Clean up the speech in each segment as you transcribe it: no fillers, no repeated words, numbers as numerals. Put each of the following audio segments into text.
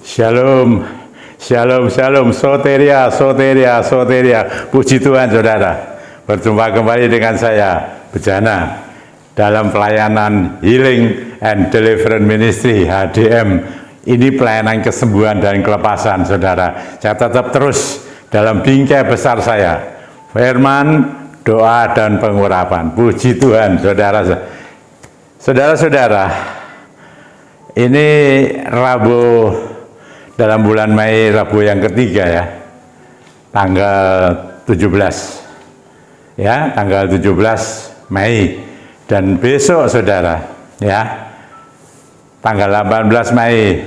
Shalom, shalom, shalom, soteria, soteria, soteria. Puji Tuhan saudara, berjumpa kembali dengan saya, Bejana, dalam pelayanan Healing and Deliverance Ministry, HDM. Ini pelayanan kesembuhan dan kelepasan saudara. Saya tetap terus dalam bingkai besar saya, firman, doa, dan pengurapan. Puji Tuhan saudara. Saudara-saudara, ini Rabu dalam bulan Mei, Rabu yang ketiga ya, tanggal 17 ya, tanggal 17 Mei, dan besok saudara ya, tanggal 18 Mei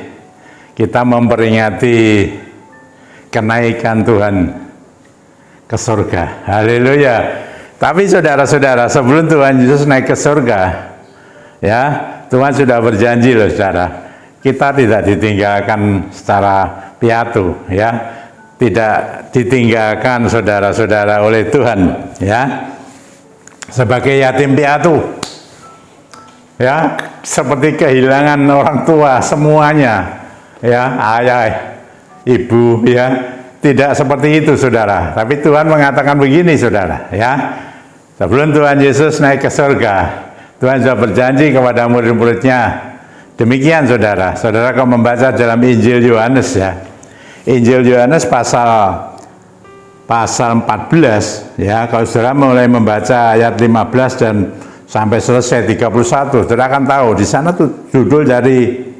kita memperingati kenaikan Tuhan ke surga. Haleluya. Tapi saudara-saudara, sebelum Tuhan Yesus naik ke surga ya, Tuhan sudah berjanji loh saudara, kita tidak ditinggalkan secara piatu ya, tidak ditinggalkan saudara-saudara oleh Tuhan ya, sebagai yatim piatu ya, seperti kehilangan orang tua semuanya ya, ayah, ibu ya, tidak seperti itu saudara. Tapi Tuhan mengatakan begini saudara ya, sebelum Tuhan Yesus naik ke surga, Tuhan sudah berjanji kepada murid-muridnya. Demikian saudara, saudara kalau membaca dalam Injil Yohanes ya, Injil Yohanes pasal 14 ya, kalau saudara mulai membaca ayat 15 dan sampai selesai 31, saudara akan tahu di sana tuh judul dari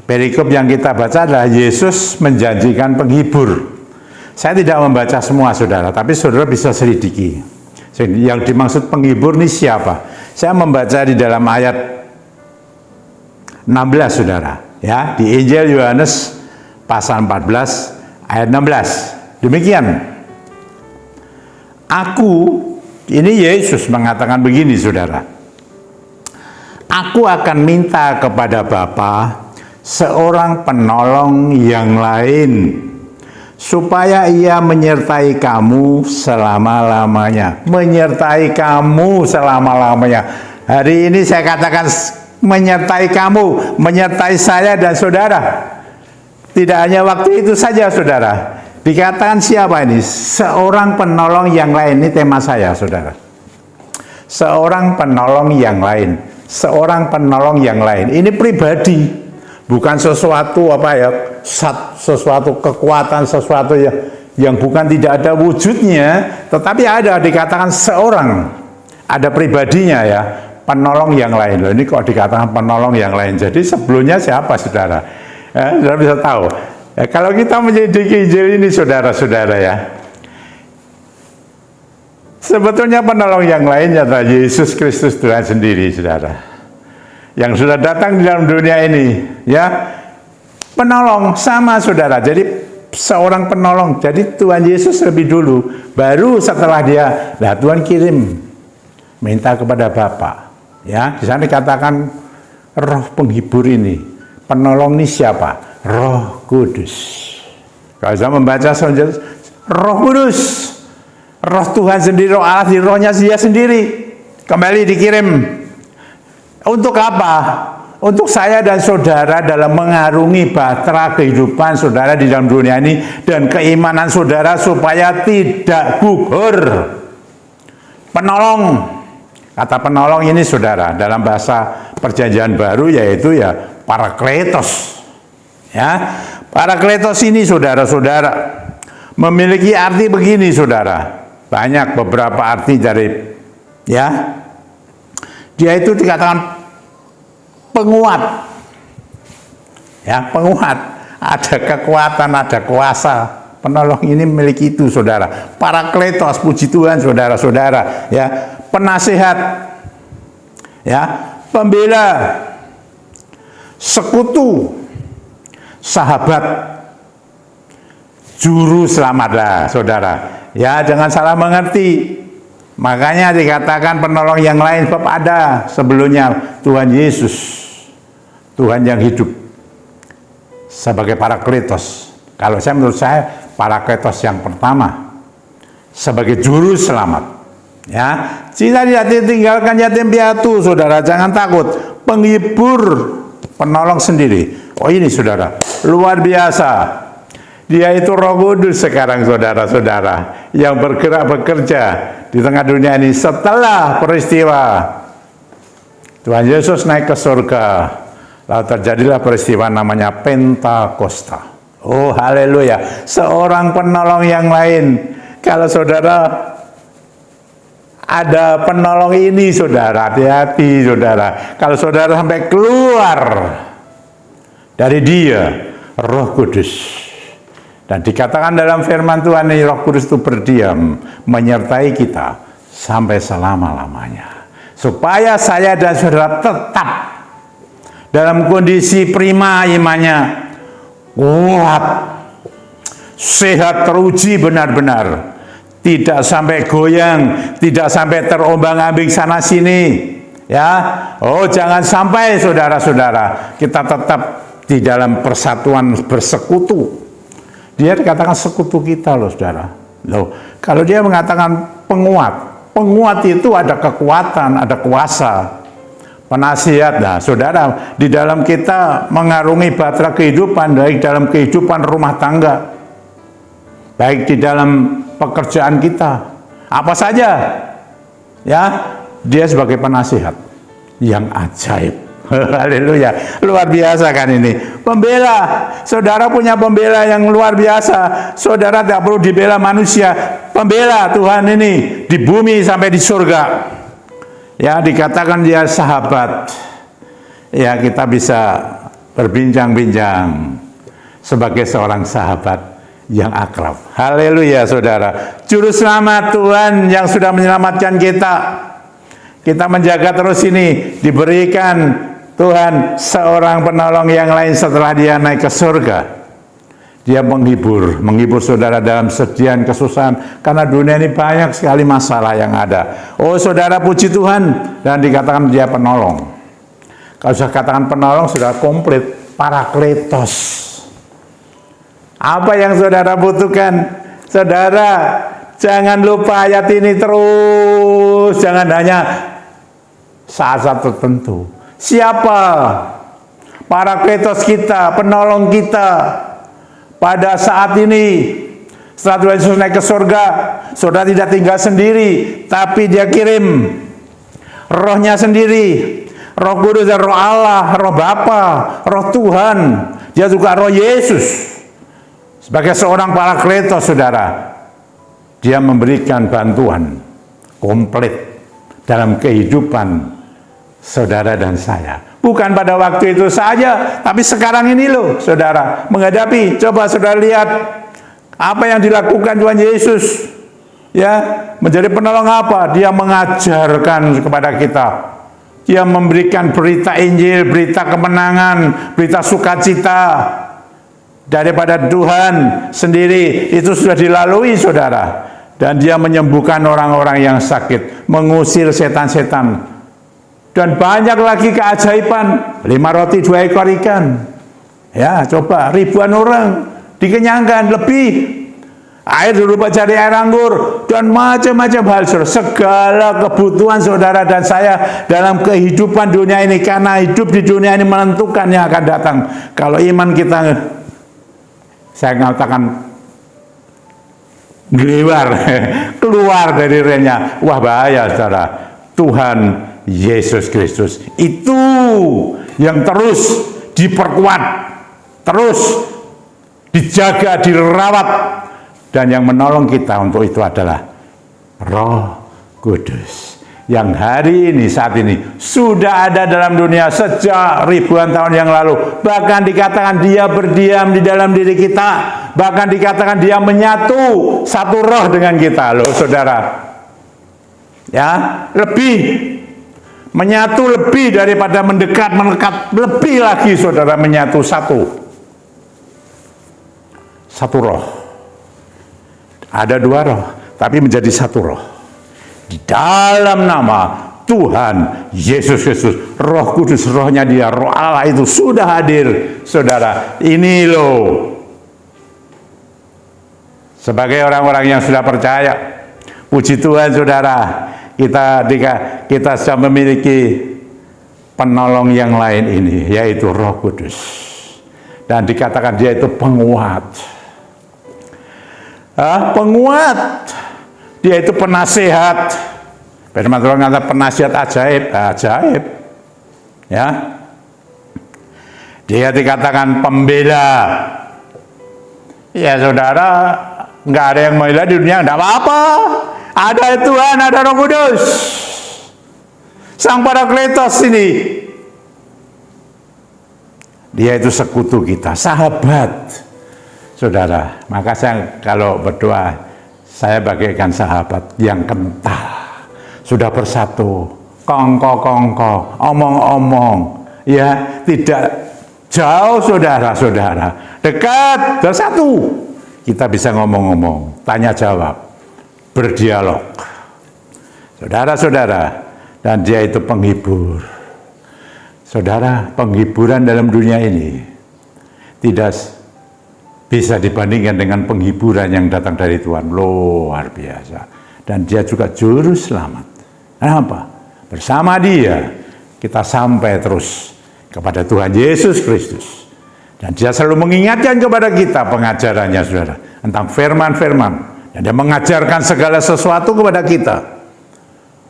perikop yang kita baca adalah Yesus menjanjikan penghibur. Saya tidak membaca semua saudara, tapi saudara bisa selidiki yang dimaksud penghibur ini siapa. Saya membaca di dalam ayat 16 saudara ya, di Injil Yohanes pasal 14 ayat 16. Demikian, ini Yesus mengatakan begini saudara, aku akan minta kepada Bapa seorang penolong yang lain, supaya ia menyertai kamu selama-lamanya. Menyertai kamu selama-lamanya. Hari ini saya katakan menyertai kamu, menyertai saya dan saudara. Tidak hanya waktu itu saja saudara. Dikatakan siapa ini? Seorang penolong yang lain. Ini tema saya saudara. Seorang penolong yang lain. Seorang penolong yang lain. Ini pribadi, bukan sesuatu apa ya, sesuatu kekuatan, sesuatu yang bukan tidak ada wujudnya, tetapi ada, dikatakan seorang, ada pribadinya ya, penolong yang lain. Loh, ini kok dikatakan penolong yang lain, jadi sebelumnya siapa saudara? Saudara bisa tahu ya, kalau kita menyelidiki Injil ini saudara-saudara ya, sebetulnya penolong yang lain adalah Yesus Kristus Tuhan sendiri saudara, yang sudah datang di dalam dunia ini ya, penolong sama saudara. Jadi seorang penolong, jadi Tuhan Yesus lebih dulu, baru setelah dia, nah Tuhan kirim minta kepada Bapa ya. Di sana dikatakan Roh penghibur ini, penolong ini siapa? Roh Kudus. Kalau saya membaca Roh Kudus, Roh Tuhan sendiri, Roh Allah, Rohnya dia sendiri kembali dikirim. Untuk apa? Untuk saya dan saudara dalam mengarungi bahtera kehidupan saudara di dalam dunia ini, dan keimanan saudara supaya tidak gugur. Penolong. Kata penolong ini saudara dalam bahasa Perjanjian Baru yaitu ya Parakletos. Ya, Parakletos ini saudara-saudara memiliki arti begini saudara. Banyak beberapa arti dari ya. Dia itu dikatakan penguat. Ya, penguat. Ada kekuatan, ada kuasa. Penolong ini memiliki itu saudara. Parakletos, puji Tuhan saudara-saudara ya. Penasihat ya, pembela, sekutu, sahabat, juru selamat lah saudara ya, jangan salah mengerti. Makanya dikatakan penolong yang lain, sebab ada sebelumnya Tuhan Yesus, Tuhan yang hidup sebagai Parakletos. Kalau saya, menurut saya Parakletos yang pertama sebagai juru selamat ya. Kita tidak ditinggalkan yatim piatu saudara, jangan takut. Penghibur, penolong sendiri, Oh ini saudara, luar biasa. Dia itu Roh Kudus sekarang saudara-saudara, yang bergerak bekerja di tengah dunia ini setelah peristiwa Tuhan Yesus naik ke surga. Lalu terjadilah peristiwa namanya Pentakosta. Oh haleluya, seorang penolong yang lain. Kalau saudara ada penolong ini saudara, hati-hati saudara. Kalau saudara sampai keluar dari dia, Roh Kudus. Dan dikatakan dalam firman Tuhan ini, Roh Kudus itu berdiam, menyertai kita sampai selama-lamanya. Supaya saya dan saudara tetap dalam kondisi prima imannya, kuat, sehat, teruji benar-benar. Tidak sampai goyang, tidak sampai terombang-ambing sana-sini. Ya, oh jangan sampai saudara-saudara, kita tetap di dalam persatuan bersekutu. Dia dikatakan sekutu kita loh saudara. Loh, kalau dia mengatakan penguat itu ada kekuatan, ada kuasa, penasihat. Nah saudara, di dalam kita mengarungi bahtera kehidupan, baik dalam kehidupan rumah tangga, baik di dalam pekerjaan kita, apa saja, ya, dia sebagai penasihat yang ajaib. Haleluya, luar biasa kan ini. Pembela, saudara punya pembela yang luar biasa. Saudara tidak perlu dibela manusia, pembela Tuhan ini di bumi sampai di surga. Ya, dikatakan dia sahabat. Ya, kita bisa berbincang-bincang sebagai seorang sahabat yang akrab. Haleluya saudara. Juru selamat Tuhan yang sudah menyelamatkan kita. Kita menjaga terus ini, diberikan Tuhan seorang penolong yang lain setelah dia naik ke surga. Dia menghibur saudara dalam sedian kesusahan, karena dunia ini banyak sekali masalah yang ada. Oh saudara, puji Tuhan, dan dikatakan dia penolong. Kalau saya katakan penolong sudah komplit, parakletos. Apa yang saudara butuhkan? Saudara, jangan lupa ayat ini terus, jangan hanya saat-saat tertentu. Siapa parakletos kita, penolong kita pada saat ini? Setelah Tuhan Yesus naik ke surga, saudara tidak tinggal sendiri, tapi dia kirim rohnya sendiri, Roh Kudus dan Roh Allah, Roh Bapa, Roh Tuhan. Dia juga Roh Yesus. Sebagai seorang parakletos saudara, dia memberikan bantuan komplit dalam kehidupan saudara dan saya. Bukan pada waktu itu saja, tapi sekarang ini loh saudara, menghadapi. Coba saudara lihat apa yang dilakukan Tuhan Yesus, ya, menjadi penolong apa? Dia mengajarkan kepada kita, dia memberikan berita Injil, berita kemenangan, berita sukacita daripada Tuhan sendiri. Itu sudah dilalui saudara. Dan dia menyembuhkan orang-orang yang sakit, mengusir setan-setan. Dan banyak lagi keajaiban. 5 roti 2 ekor ikan. Ya, coba ribuan orang dikenyangkan, lebih. Air berupa jari air anggur dan macam-macam hal. Segala kebutuhan saudara dan saya dalam kehidupan dunia ini, karena hidup di dunia ini menentukan yang akan datang. Kalau iman kita, saya mengatakan, keluar dari relnya, wah bahaya saudara. Tuhan Yesus Kristus itu yang terus diperkuat, terus dijaga, dirawat, dan yang menolong kita untuk itu adalah Roh Kudus yang hari ini, saat ini sudah ada dalam dunia sejak ribuan tahun yang lalu. Bahkan dikatakan dia berdiam di dalam diri kita, bahkan dikatakan dia menyatu satu roh dengan kita loh saudara. Ya, lebih menyatu, lebih daripada mendekat, melekat, lebih lagi saudara, menyatu satu roh. Ada 2 roh, tapi menjadi satu roh. Di dalam nama Tuhan Yesus Kristus, Roh Kudus, rohnya dia, Roh Allah itu sudah hadir saudara. Ini loh, sebagai orang-orang yang sudah percaya, puji Tuhan saudara, kita sudah memiliki penolong yang lain ini, yaitu Roh Kudus. dan dikatakan dia itu penguat. Penguat, dia itu penasihat. Firman Tuhan kata penasihat ajaib, ya. Dia dikatakan pembela. Ya saudara, nggak ada yang membela di dunia, nggak apa-apa. Ada Tuhan, ada Roh Kudus, Sang Parakletos ini. Dia itu sekutu kita, sahabat, saudara. Maka saya kalau berdoa, saya bagaikan sahabat yang kental, sudah bersatu, kongko-kongko, omong-omong, ya, tidak jauh, saudara-saudara, dekat, bersatu. Kita bisa ngomong-ngomong, tanya jawab, berdialog, saudara-saudara. Dan dia itu penghibur. Saudara, penghiburan dalam dunia ini tidak bisa dibandingkan dengan penghiburan yang datang dari Tuhan. Luar biasa. Dan dia juga juru selamat. Kenapa? Bersama dia kita sampai terus kepada Tuhan Yesus Kristus. Dan dia selalu mengingatkan kepada kita pengajarannya, saudara, tentang firman-firman. Dan dia mengajarkan segala sesuatu kepada kita.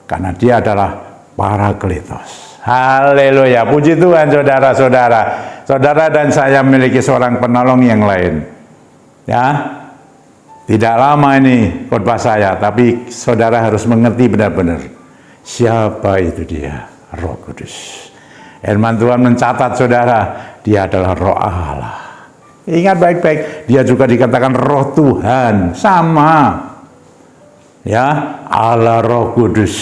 Karena dia adalah Parakletos. Haleluya, puji Tuhan, saudara-saudara. Saudara dan saya memiliki seorang penolong yang lain. Ya, tidak lama ini khotbah saya, tapi saudara harus mengerti benar-benar siapa itu dia, Roh Kudus. Firman Tuhan mencatat, saudara, dia adalah Roh Allah. Ingat baik-baik, dia juga dikatakan Roh Tuhan, sama. Ya, Allah Roh Kudus.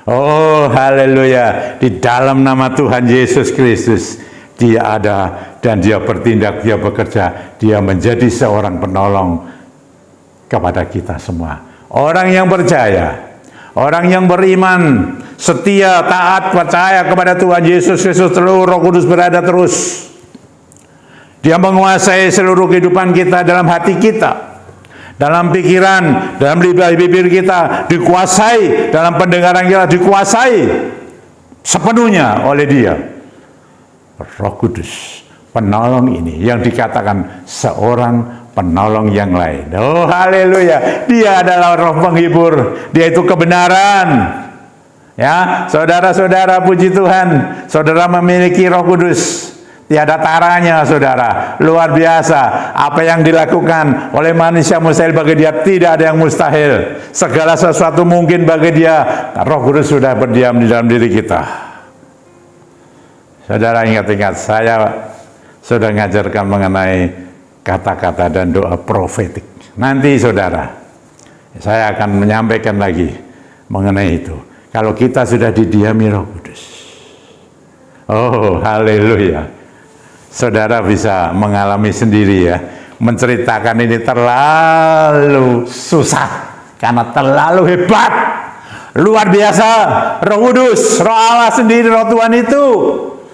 Oh, haleluya. Di dalam nama Tuhan Yesus Kristus, dia ada dan dia bertindak, dia bekerja, dia menjadi seorang penolong kepada kita semua. Orang yang percaya, orang yang beriman, setia, taat, percaya kepada Tuhan Yesus Kristus, seluruh Roh Kudus berada terus. Dia menguasai seluruh kehidupan kita, dalam hati kita, dalam pikiran, dalam bibir kita, dikuasai, dalam pendengaran kita dikuasai sepenuhnya oleh dia. Roh Kudus, penolong ini yang dikatakan seorang penolong yang lain. Oh, haleluya. Dia adalah Roh penghibur, dia itu kebenaran. Ya, saudara-saudara, puji Tuhan, saudara memiliki Roh Kudus. Tiada taranya, saudara. Luar biasa. Apa yang dilakukan oleh manusia mustahil, bagi dia tidak ada yang mustahil. Segala sesuatu mungkin bagi dia. Roh Kudus sudah berdiam di dalam diri kita. Saudara, ingat-ingat, saya sudah mengajarkan mengenai kata-kata dan doa profetik. Nanti, saudara, saya akan menyampaikan lagi mengenai itu. Kalau kita sudah didiami Roh Kudus. Oh, haleluya. Saudara bisa mengalami sendiri, ya. Menceritakan ini terlalu susah karena terlalu hebat, luar biasa. Roh Kudus, Roh Allah sendiri, Roh Tuhan itu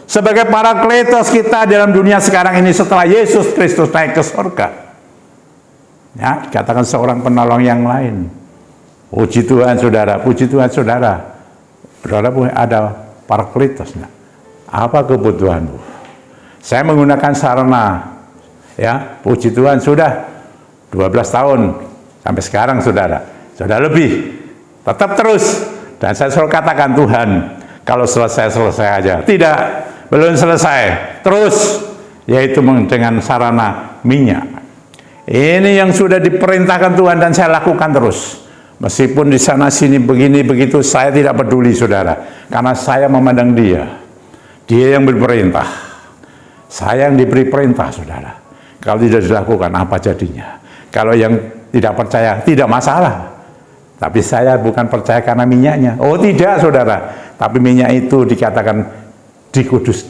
sebagai Parakletos kita dalam dunia sekarang ini setelah Yesus Kristus naik ke surga. Ya, dikatakan seorang penolong yang lain. Puji Tuhan, saudara. Puji Tuhan, saudara. Saudara ada Parakletos, enggak? Apa kebutuhanmu? Saya menggunakan sarana, ya, puji Tuhan, sudah 12 tahun sampai sekarang, saudara. Sudah lebih, tetap terus. Dan saya selalu katakan, Tuhan, kalau selesai aja. Tidak, belum selesai. Terus, yaitu dengan sarana minyak. Ini yang sudah diperintahkan Tuhan dan saya lakukan terus. Meskipun di sana sini begini begitu, saya tidak peduli, saudara. Karena saya memandang dia. Dia yang berperintah. Saya yang diberi perintah, saudara. Kalau tidak dilakukan, apa jadinya? Kalau yang tidak percaya, tidak masalah. Tapi saya bukan percaya karena minyaknya. Oh tidak, saudara. Tapi minyak itu dikatakan dikudus,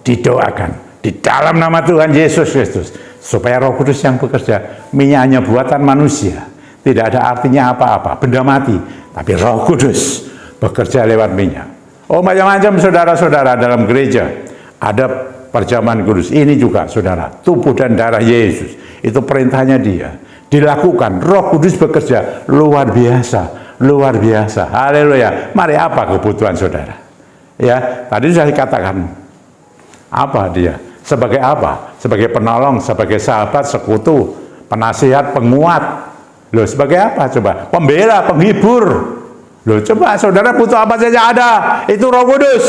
didoakan di dalam nama Tuhan Yesus Kristus. Supaya Roh Kudus yang bekerja. Minyaknya buatan manusia. Tidak ada artinya apa-apa, benda mati. Tapi Roh Kudus bekerja lewat minyak. Oh, macam-macam, saudara-saudara, dalam gereja. Ada perjamuan kudus ini juga, saudara, tubuh dan darah Yesus. Itu perintahnya dia. Dilakukan, Roh Kudus bekerja luar biasa, luar biasa. Haleluya. Mari, apa kebutuhan saudara? Ya, tadi sudah dikatakan. Apa dia? Sebagai apa? Sebagai penolong, sebagai sahabat, sekutu, penasihat, penguat. Loh, sebagai apa coba? Pembela, penghibur. Loh, coba saudara butuh apa saja ada. Itu Roh Kudus.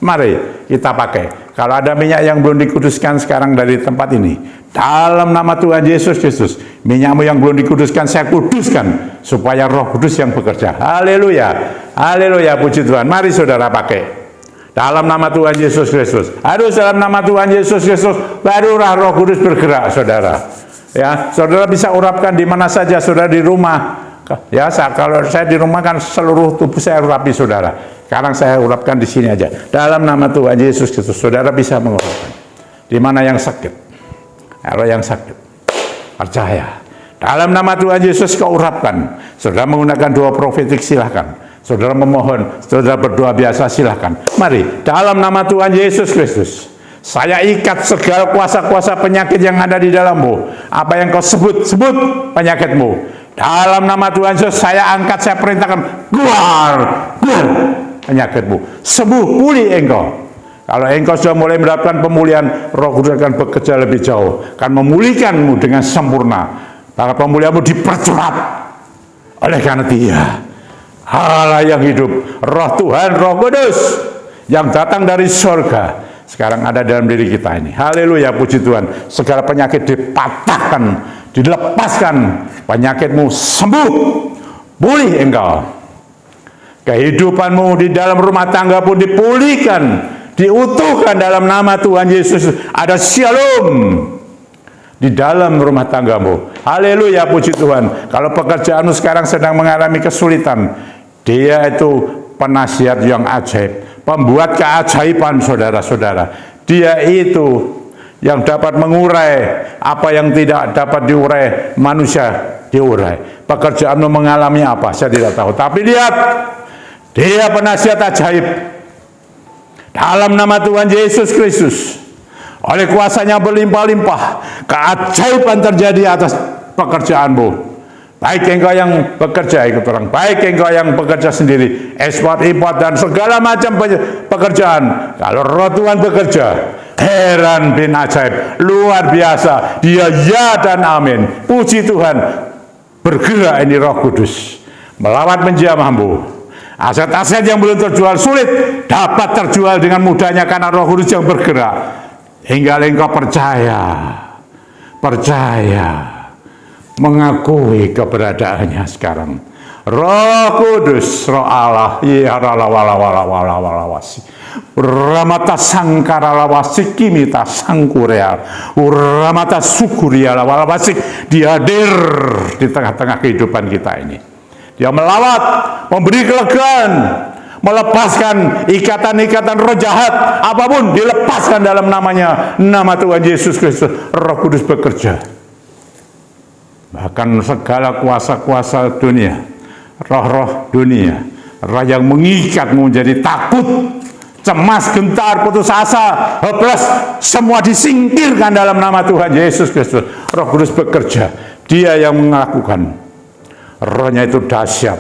Mari kita pakai. Kalau ada minyak yang belum dikuduskan sekarang dari tempat ini, dalam nama Tuhan Yesus Kristus, minyakmu yang belum dikuduskan saya kuduskan, supaya Roh Kudus yang bekerja. Haleluya, haleluya, puji Tuhan. Mari saudara pakai. Dalam nama Tuhan Yesus Kristus. Harus dalam nama Tuhan Yesus Kristus, barulah Roh Kudus bergerak, saudara. Ya, saudara bisa urapkan di mana saja, saudara di rumah. Ya, kalau saya di rumah kan seluruh tubuh saya urapi, saudara. Sekarang saya urapkan di sini aja. Dalam nama Tuhan Yesus Kristus, saudara bisa mengurapkan. Di mana yang sakit? Kalau yang sakit, percaya. Dalam nama Tuhan Yesus kau urapkan. Saudara menggunakan doa profetik, silahkan. Saudara memohon, saudara berdoa biasa, silahkan. Mari, dalam nama Tuhan Yesus Kristus, saya ikat segala kuasa-kuasa penyakit yang ada di dalammu. Apa yang kau sebut penyakitmu. Dalam nama Tuhan Yesus, saya angkat, saya perintahkan, keluar penyakitmu. Sembuh, pulih engkau. Kalau engkau sudah mulai mendapatkan pemulihan, Roh Kudus akan bekerja lebih jauh, akan memulihkanmu dengan sempurna. Maka pemulihanmu dipercepat oleh karena Dia Allah yang hidup, Roh Tuhan, Roh Kudus yang datang dari surga sekarang ada dalam diri kita ini. Haleluya, puji Tuhan. Segala penyakit dipatahkan, dilepaskan, penyakitmu sembuh, pulih engkau. Kehidupanmu di dalam rumah tangga pun dipulihkan, diutuhkan dalam nama Tuhan Yesus. Ada shalom di dalam rumah tanggamu. Haleluya, puji Tuhan. Kalau pekerjaanmu sekarang sedang mengalami kesulitan, Dia itu penasihat yang ajaib, pembuat keajaiban, saudara-saudara. Dia itu yang dapat mengurai apa yang tidak dapat diurai manusia, diurai. Pekerjaanmu mengalami apa? Saya tidak tahu. Tapi lihat, Dia penasihat ajaib. Dalam nama Tuhan Yesus Kristus, oleh kuasanya berlimpah-limpah, keajaiban terjadi atas pekerjaanmu. Baik engkau yang bekerja ikut orang, baik engkau yang bekerja sendiri, ekspor, import, dan segala macam pekerjaan. Kalau Roh Tuhan bekerja, heran bin ajaib, luar biasa. Dia ya dan amin. Puji Tuhan, bergerak ini Roh Kudus, melawat menjamahmu. Aset-aset yang belum terjual sulit dapat terjual dengan mudahnya karena Roh Kudus yang bergerak. Hingga engkau percaya, mengakui keberadaannya sekarang. Roh Kudus, Roh Allah, ya wala Ramata sangkara lawasik kimita sangkurea. Ramata sukuria lawasik. Dia hadir di tengah-tengah kehidupan kita ini. Dia melawat, memberi kelegaan, melepaskan ikatan-ikatan roh jahat, apapun dilepaskan dalam namanya, nama Tuhan Yesus Kristus. Roh Kudus bekerja. Bahkan segala kuasa-kuasa dunia, roh-roh dunia, roh yang mengikatmu menjadi takut, cemas, gentar, putus asa, hopeless, semua disingkirkan dalam nama Tuhan Yesus Kristus. Roh Kudus bekerja. Dia yang melakukan. Rohnya itu dahsyat.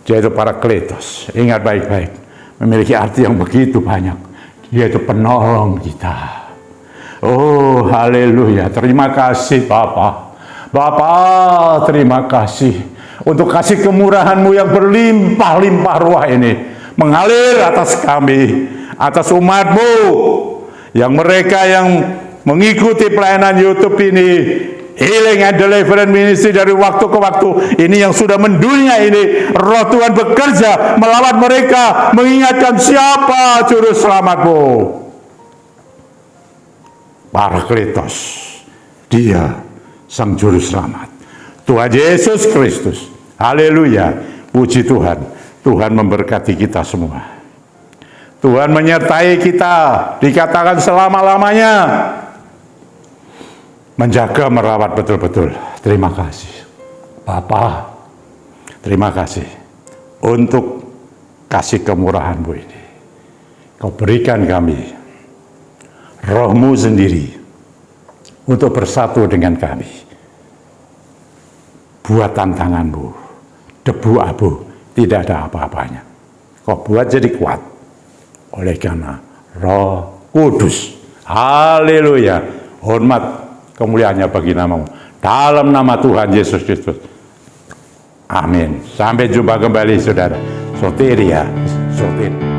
Dia itu Parakletos. Ingat baik-baik, memiliki arti yang begitu banyak. Dia itu penolong kita. Oh, haleluya. Terima kasih Bapa. Bapa, terima kasih untuk kasih kemurahan-Mu yang berlimpah-limpah ruah ini mengalir atas kami, atas umat-Mu, yang mereka yang mengikuti pelayanan YouTube ini, Healing and Deliverance Ministry, dari waktu ke waktu ini yang sudah mendunia ini. Roh Tuhan bekerja melawat mereka, mengingatkan siapa juru selamat-Mu. Parakletos, Dia Sang Juru Selamat, Tuhan Yesus Kristus. Haleluya, puji Tuhan. Tuhan memberkati kita semua. Tuhan menyertai kita, dikatakan selama-lamanya. Menjaga, merawat betul-betul. Terima kasih Bapa, terima kasih untuk kasih kemurahan-Mu ini. Kau berikan kami Roh-Mu sendiri untuk bersatu dengan kami. Buatan tangan-Mu, debu abu, tidak ada apa-apanya. Kau buat jadi kuat oleh karena Roh Kudus Haleluya. Hormat kemuliaannya bagi namamu. Dalam nama Tuhan Yesus Kristus. Amin. Sampai jumpa kembali saudara. Soteria. Soteria.